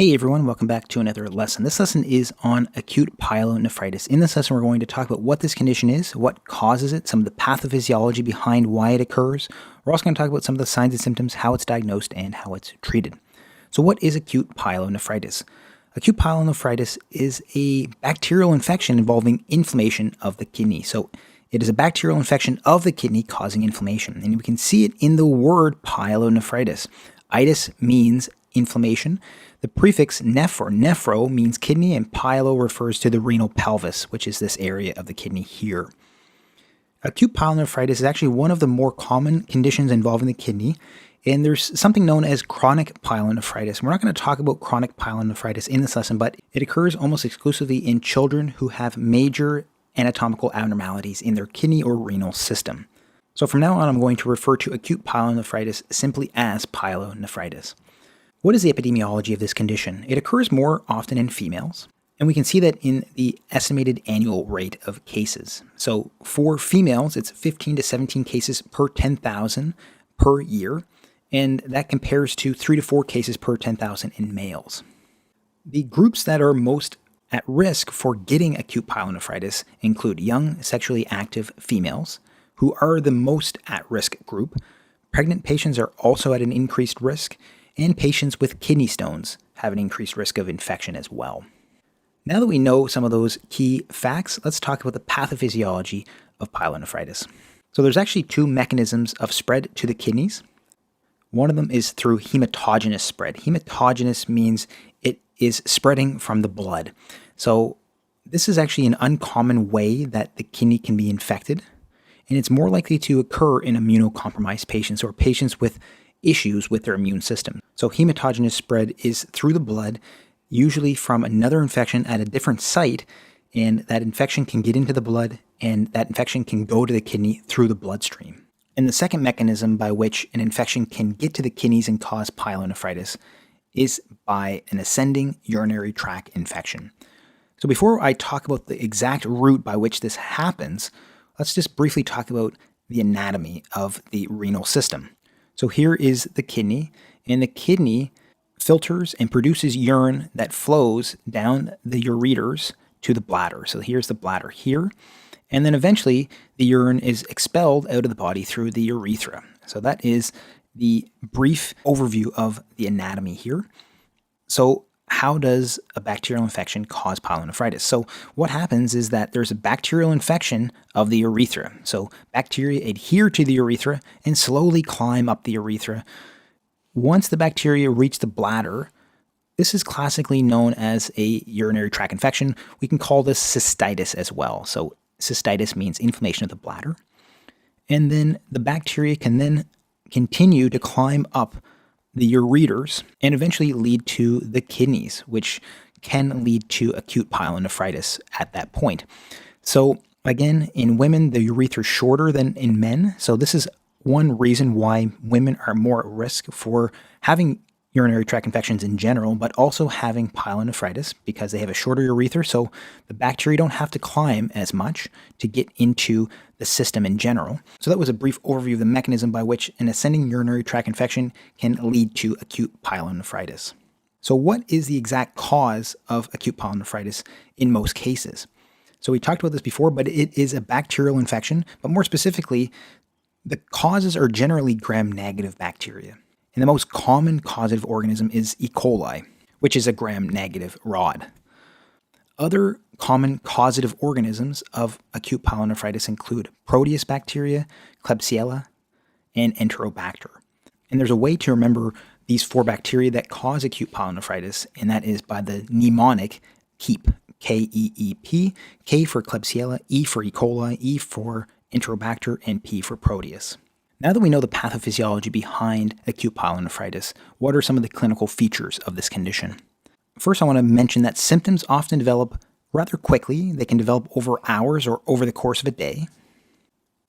Hey everyone, welcome back to another lesson. This lesson is on acute pyelonephritis. In this lesson, we're going to talk about what this condition is, what causes it, some of the pathophysiology behind why it occurs. We're also going to talk about some of the signs and symptoms, how it's diagnosed, and how it's treated. So what is acute pyelonephritis? Acute pyelonephritis is a bacterial infection involving inflammation of the kidney. So it is a bacterial infection of the kidney causing inflammation. And we can see it in the word pyelonephritis. Itis means inflammation. The prefix neph or nephro means kidney, and pyelo refers to the renal pelvis, which is this area of the kidney here. Acute pyelonephritis is actually one of the more common conditions involving the kidney, and there's something known as chronic pyelonephritis. We're not going to talk about chronic pyelonephritis in this lesson, but it occurs almost exclusively in children who have major anatomical abnormalities in their kidney or renal system. So from now on, I'm going to refer to acute pyelonephritis simply as pyelonephritis. What is the epidemiology of this condition? It occurs more often in females, and we can see that in the estimated annual rate of cases. So for females, it's 15 to 17 cases per 10,000 per year, and that compares to 3 to 4 cases per 10,000 in males. The groups that are most at risk for getting acute pyelonephritis include young sexually active females, who are the most at-risk group. Pregnant patients are also at an increased risk, and patients with kidney stones have an increased risk of infection as well. Now that we know some of those key facts, let's talk about the pathophysiology of pyelonephritis. So there's actually two mechanisms of spread to the kidneys. One of them is through hematogenous spread. Hematogenous means it is spreading from the blood. So this is actually an uncommon way that the kidney can be infected, and it's more likely to occur in immunocompromised patients or patients with issues with their immune system. So hematogenous spread is through the blood, usually from another infection at a different site, and that infection can get into the blood, and that infection can go to the kidney through the bloodstream. And the second mechanism by which an infection can get to the kidneys and cause pyelonephritis is by an ascending urinary tract infection. So before I talk about the exact route by which this happens, let's just briefly talk about the anatomy of the renal system. So here is the kidney, and the kidney filters and produces urine that flows down the ureters to the bladder. So here's the bladder here, and then eventually the urine is expelled out of the body through the urethra. So that is the brief overview of the anatomy here. So how does a bacterial infection cause pyelonephritis? So what happens is that there's a bacterial infection of the urethra. So bacteria adhere to the urethra and slowly climb up the urethra. Once the bacteria reach the bladder, this is classically known as a urinary tract infection. We can call this cystitis as well. So cystitis means inflammation of the bladder. And then the bacteria can then continue to climb up the ureters and eventually lead to the kidneys, which can lead to acute pyelonephritis at that point. So again, in women, the urethra is shorter than in men. So this is one reason why women are more at risk for having urinary tract infections in general, but also having pyelonephritis because they have a shorter urethra. So the bacteria don't have to climb as much to get into the system in general. So that was a brief overview of the mechanism by which an ascending urinary tract infection can lead to acute pyelonephritis. So what is the exact cause of acute pyelonephritis in most cases? So we talked about this before, but it is a bacterial infection, but more specifically, the causes are generally gram-negative bacteria. And the most common causative organism is E. coli, which is a gram-negative rod. Other common causative organisms of acute pyelonephritis include Proteus bacteria, Klebsiella, and Enterobacter. And there's a way to remember these 4 bacteria that cause acute pyelonephritis, and that is by the mnemonic KEEP, K-E-E-P, K for Klebsiella, E for E. coli, E for Enterobacter, and P for Proteus. Now that we know the pathophysiology behind acute pyelonephritis, what are some of the clinical features of this condition? First, I want to mention that symptoms often develop rather quickly. They can develop over hours or over the course of a day.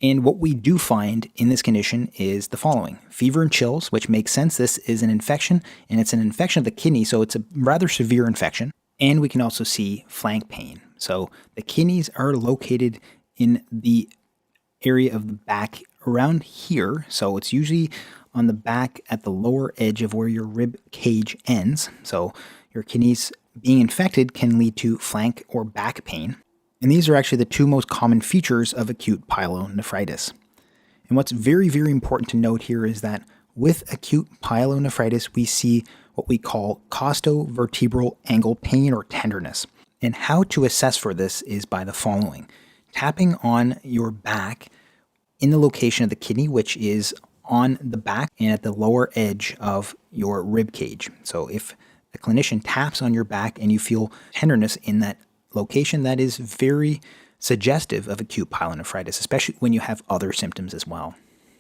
And what we do find in this condition is the following: fever and chills, which makes sense. This is an infection, and it's an infection of the kidney, so it's a rather severe infection. And we can also see flank pain. So the kidneys are located in the area of the back around here. So it's usually on the back at the lower edge of where your rib cage ends. So Your kidneys being infected can lead to flank or back pain. And these are actually the two most common features of acute pyelonephritis. And what's very, very important to note here is that with acute pyelonephritis, we see what we call costovertebral angle pain or tenderness. And how to assess for this is by the following. Tapping on your back in the location of the kidney, which is on the back and at the lower edge of your rib cage. So if a clinician taps on your back and you feel tenderness in that location, that is very suggestive of acute pyelonephritis, especially when you have other symptoms as well.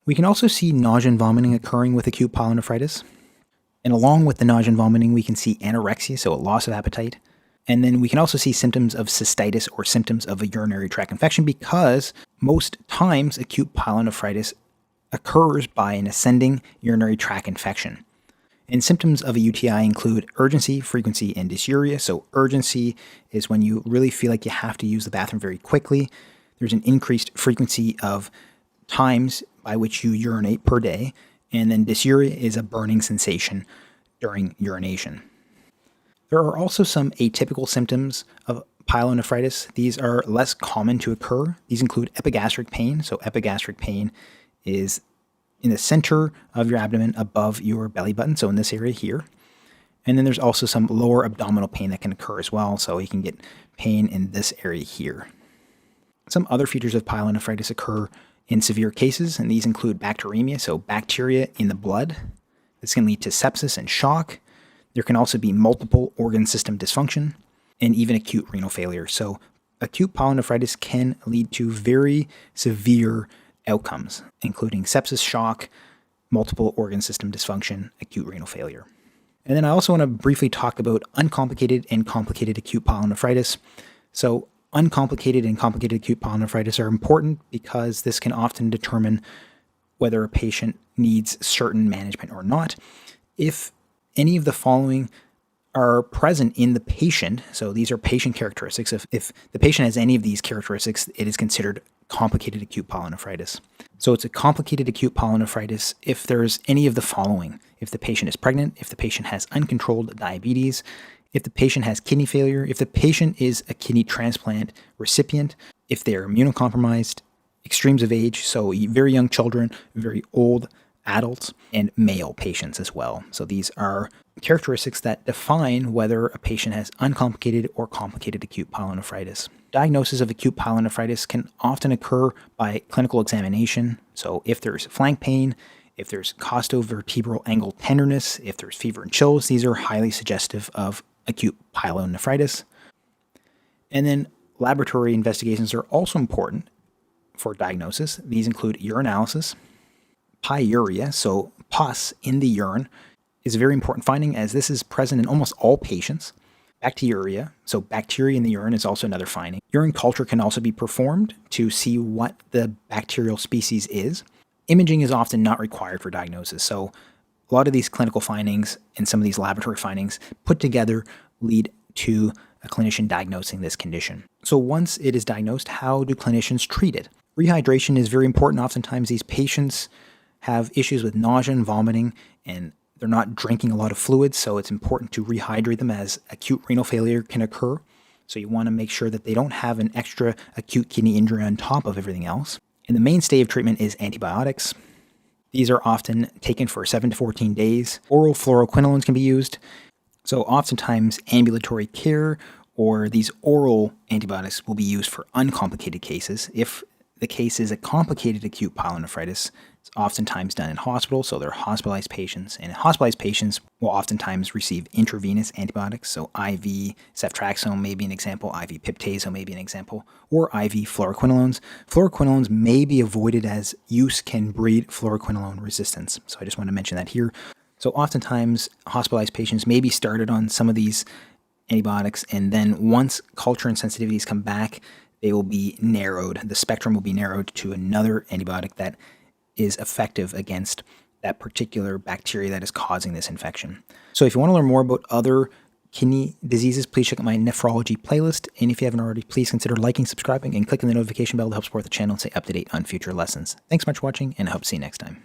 We can also see nausea and vomiting occurring with acute pyelonephritis. And along with the nausea and vomiting, we can see anorexia, so a loss of appetite. And then we can also see symptoms of cystitis or symptoms of a urinary tract infection, because most times acute pyelonephritis occurs by an ascending urinary tract infection. And symptoms of a UTI include urgency, frequency, and dysuria. So urgency is when you really feel like you have to use the bathroom very quickly. There's an increased frequency of times by which you urinate per day. And then dysuria is a burning sensation during urination. There are also some atypical symptoms of pyelonephritis. These are less common to occur. These include epigastric pain. So epigastric pain is in the center of your abdomen above your belly button, so in this area here. And then there's also some lower abdominal pain that can occur as well, so you can get pain in this area here. Some other features of pyelonephritis occur in severe cases, and these include bacteremia, so bacteria in the blood. This can lead to sepsis and shock. There can also be multiple organ system dysfunction and even acute renal failure. So acute pyelonephritis can lead to very severe outcomes, including sepsis, shock, multiple organ system dysfunction, acute renal failure. And then I also want to briefly talk about uncomplicated and complicated acute pyelonephritis. So uncomplicated and complicated acute pyelonephritis are important because this can often determine whether a patient needs certain management or not. If any of the following are present in the patient, so these are patient characteristics. If the patient has any of these characteristics, it is considered complicated acute pyelonephritis. So it's a complicated acute pyelonephritis if there's any of the following. If the patient is pregnant, if the patient has uncontrolled diabetes, if the patient has kidney failure, if the patient is a kidney transplant recipient, if they're immunocompromised, extremes of age, so very young children, very old adults, and male patients as well. So these are characteristics that define whether a patient has uncomplicated or complicated acute pyelonephritis. Diagnosis of acute pyelonephritis can often occur by clinical examination. So if there's flank pain, if there's costovertebral angle tenderness, if there's fever and chills, these are highly suggestive of acute pyelonephritis. And then laboratory investigations are also important for diagnosis. These include urinalysis, pyuria, so pus in the urine, is a very important finding as this is present in almost all patients. Bacteriuria, so bacteria in the urine, is also another finding. Urine culture can also be performed to see what the bacterial species is. Imaging is often not required for diagnosis, so a lot of these clinical findings and some of these laboratory findings put together lead to a clinician diagnosing this condition. So once it is diagnosed, how do clinicians treat it? Rehydration is very important. Oftentimes these patients have issues with nausea and vomiting, and they're not drinking a lot of fluids, so it's important to rehydrate them as acute renal failure can occur. So you want to make sure that they don't have an extra acute kidney injury on top of everything else. And the mainstay of treatment is antibiotics. These are often taken for 7 to 14 days. Oral fluoroquinolones can be used. So oftentimes ambulatory care or these oral antibiotics will be used for uncomplicated cases. If the case is a complicated acute pyelonephritis, it's oftentimes done in hospital, so they're hospitalized patients. And hospitalized patients will oftentimes receive intravenous antibiotics, so IV ceftriaxone may be an example, IV piptazo may be an example, or IV fluoroquinolones. Fluoroquinolones may be avoided as use can breed fluoroquinolone resistance, so I just want to mention that here. So oftentimes hospitalized patients may be started on some of these antibiotics, and then once culture and sensitivities come back, they will be narrowed. The spectrum will be narrowed to another antibiotic that is effective against that particular bacteria that is causing this infection. So if you want to learn more about other kidney diseases, please check out my nephrology playlist. And if you haven't already, please consider liking, subscribing, and clicking the notification bell to help support the channel and stay up to date on future lessons. Thanks so much for watching, and I hope to see you next time.